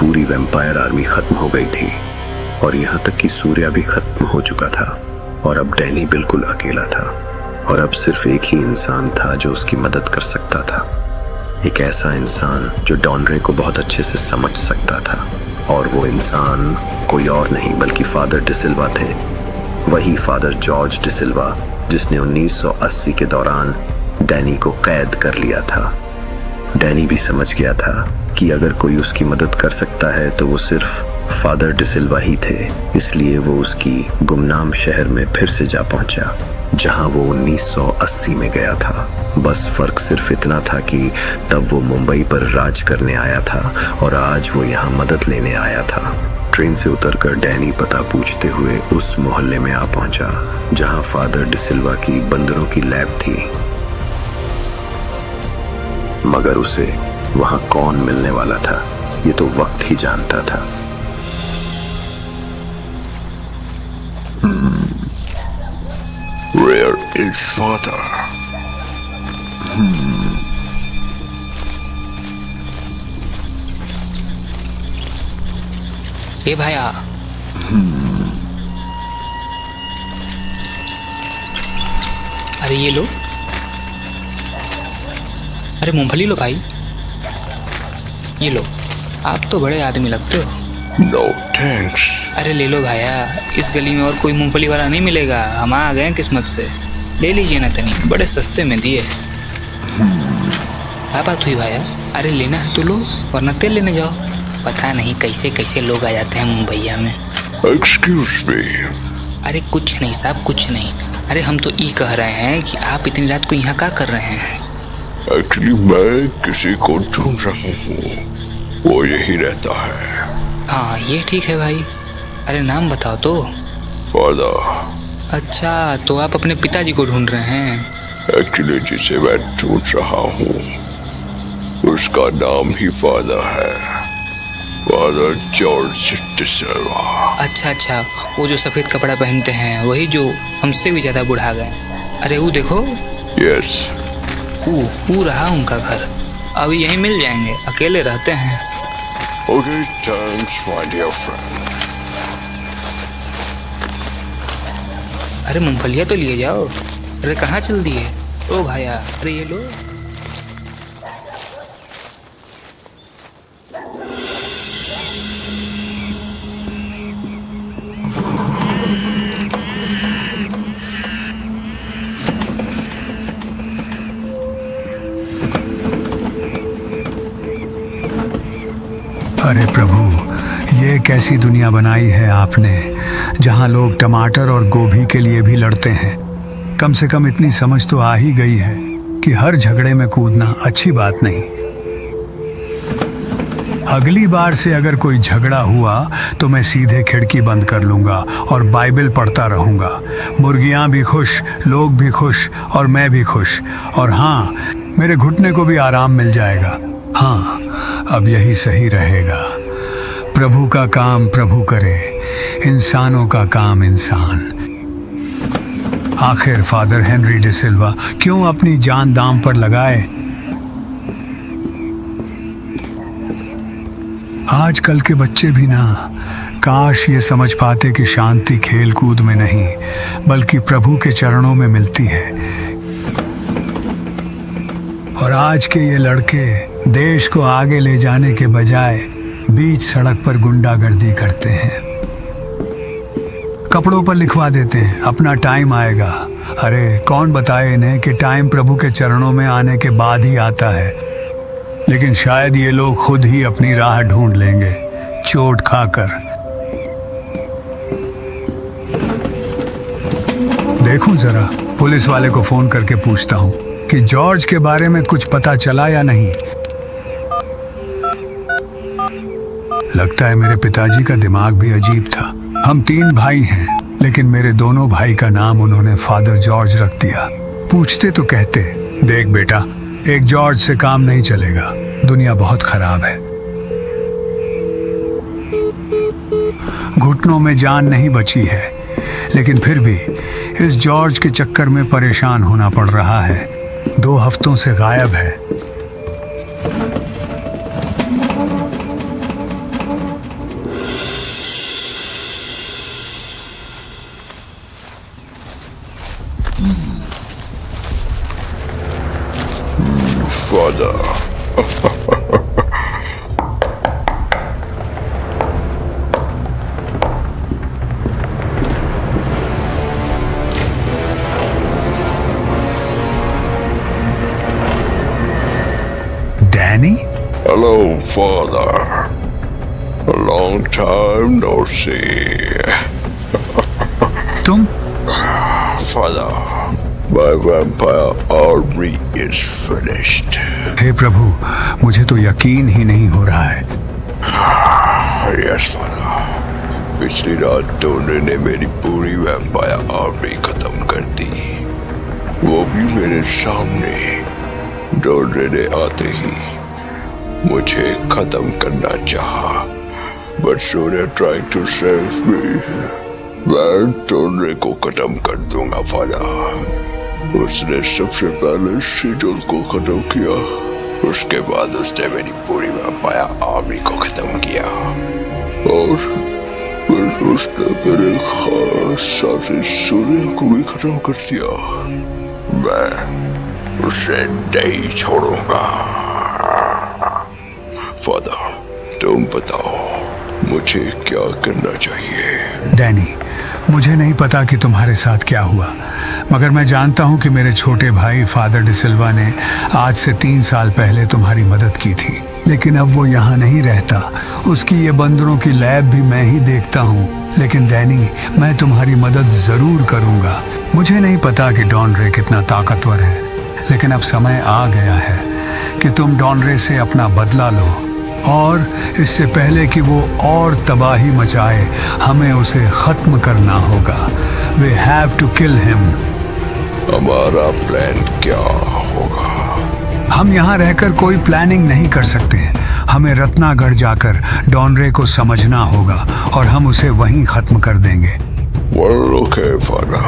पूरी vampire army खत्म हो गई थी और यहाँ तक कि सूर्या भी खत्म हो चुका था और अब डैनी बिल्कुल अकेला था और अब सिर्फ एक ही इंसान था जो उसकी मदद कर सकता था। एक ऐसा इंसान जो डॉनरे को बहुत अच्छे से समझ सकता था और वो इंसान कोई और नहीं बल्कि फादर डिसिल्वा थे। वही फादर जॉर्ज डिसिल्वा जिसने 1980 के दौरान डैनी को कैद कर लिया था। डैनी भी समझ गया था कि अगर कोई उसकी मदद कर सकता है तो वो सिर्फ फादर डिसिल्वा ही थे, इसलिए वो उसकी गुमनाम शहर में फिर से जा पहुंचा जहां वो 1980 में गया था। बस फर्क सिर्फ इतना था कि तब वो मुंबई पर राज करने आया था और आज वो यहाँ मदद लेने आया था। ट्रेन से उतरकर डैनी पता पूछते हुए उस मोहल्ले में आ पहुंचा जहां फादर डिसिल्वा की बंदरों की लैब थी, मगर उसे वहां कौन मिलने वाला था ये तो वक्त ही जानता था। Where is father? ए भाया, अरे ये लो, अरे मूंगफली लो भाई, ये लो। आप तो बड़े आदमी लगते हो। No thanks. अरे ले लो भाया, इस गली में और कोई मूंगफली वाला नहीं मिलेगा। हम आ गए किस्मत से, ले लीजिए ना तनी, बड़े सस्ते में दिए। क्या बात हुई भाया? अरे लेना है तो लो, वरना तेल लेने जाओ। पता नहीं कैसे कैसे लोग आ जाते हैं मुंबईया में। Excuse me. अरे कुछ नहीं साहब, कुछ नहीं। अरे हम तो ये कह रहे हैं कि आप इतनी रात को यहाँ क्या कर रहे हैं? Actually मैं किसी को ढूंढ रहा हूँ, वो यही रहता है। हाँ ये ठीक है भाई। अरे नाम बताओ तो। फादर। अच्छा, तो आप अपने पिताजी को ढूंढ रहे हैं? एक्चुअली जिसे मैं ढूंढ रहा हूँ उसका नाम ही फादर है, फादर जॉर्ज डिसिल्वा। अच्छा अच्छा, वो जो सफ़ेद कपड़ा पहनते हैं, वही जो हमसे भी ज़्यादा बुढ़ा गए। अरे वो देखो। यस। वो रहा उनका घर। अभी यहीं मिल जाएंगे, अकेले रहते हैं। Okay, thanks my dear friend. अरे मूंगफलियाँ तो लिए जाओ। अरे कहाँ चल दिए? ओ भाया, अरे ये लो। अरे प्रभु, ये कैसी दुनिया बनाई है आपने, जहाँ लोग टमाटर और गोभी के लिए भी लड़ते हैं। कम से कम इतनी समझ तो आ ही गई है कि हर झगड़े में कूदना अच्छी बात नहीं। अगली बार से अगर कोई झगड़ा हुआ तो मैं सीधे खिड़की बंद कर लूँगा और बाइबल पढ़ता रहूँगा। मुर्गियाँ भी खुश, लोग भी खुश और मैं भी खुश। और हाँ, मेरे घुटने को भी आराम मिल जाएगा। हाँ, अब यही सही रहेगा। प्रभु का काम प्रभु करे, इंसानों का काम इंसान। आखिर फादर हेनरी डिसिल्वा क्यों अपनी जान दांव पर लगाए? आजकल के बच्चे भी ना काश ये समझ पाते कि शांति खेल कूद में नहीं बल्कि प्रभु के चरणों में मिलती है। और आज के ये लड़के देश को आगे ले जाने के बजाय बीच सड़क पर गुंडागर्दी करते हैं, कपड़ों पर लिखवा देते हैं अपना टाइम आएगा। अरे कौन बताए इन्हें कि टाइम प्रभु के चरणों में आने के बाद ही आता है। लेकिन शायद ये लोग खुद ही अपनी राह ढूंढ लेंगे चोट खाकर। देखूं जरा, पुलिस वाले को फोन करके पूछता हूं कि जॉर्ज के बारे में कुछ पता चला या नहीं। लगता है मेरे पिताजी का दिमाग भी अजीब था। हम 3 भाई हैं, लेकिन मेरे दोनों भाई का नाम उन्होंने फादर जॉर्ज रख दिया। पूछते तो कहते, देख बेटा, एक जॉर्ज से काम नहीं चलेगा, दुनिया बहुत खराब है। घुटनों में जान नहीं बची है, लेकिन फिर भी इस जॉर्ज के चक्कर में परेशान होना पड़ रहा है। 2 हफ्तों से गायब है। Father. Danny? Hello, Father. A long time no see. तुम? Father, my vampire army is finished. हे प्रभु, मुझे तो यकीन ही नहीं हो रहा है। Yes, Father. पिछली रात डोनरे ने मेरी पूरी वैम्पायर आर्मी खत्म कर दी, वो भी मेरे सामने। डोनरे ने आते ही मुझे खत्म करना चाहा, but Surya trying to save me. मैं डोनरे को खत्म कर दूंगा फादर। उसने सबसे पहले सीजन को खत्म किया, उसके बाद उसने मेरी पूरी वैम्पायर आर्मी को खत्म किया, और फिर उसने मेरे खास साथी सूर्य को भी खत्म कर दिया। मैं उसे नहीं छोड़ूंगा। फादर, तुम बताओ मुझे क्या करना चाहिए? डैनी, मुझे नहीं पता कि तुम्हारे साथ क्या हुआ, मगर मैं जानता हूं कि मेरे छोटे भाई फादर डिसिल्वा ने आज से 3 साल पहले तुम्हारी मदद की थी, लेकिन अब वो यहाँ नहीं रहता। उसकी ये बंदरों की लैब भी मैं ही देखता हूँ। लेकिन डैनी, मैं तुम्हारी मदद जरूर करूँगा। मुझे नहीं पता कि डॉनरे कितना ताकतवर है, लेकिन अब समय आ गया है कि तुम डॉनरे से अपना बदला लो, और इससे पहले कि वो और तबाही मचाए, हमें उसे खत्म करना होगा। We have to kill him. हमारा प्लान क्या होगा? हम यहाँ रहकर कोई प्लानिंग नहीं कर सकते। हमें रत्नागढ़ जाकर डॉनरे को समझना होगा और हम उसे वहीं खत्म कर देंगे। Well, okay, Father.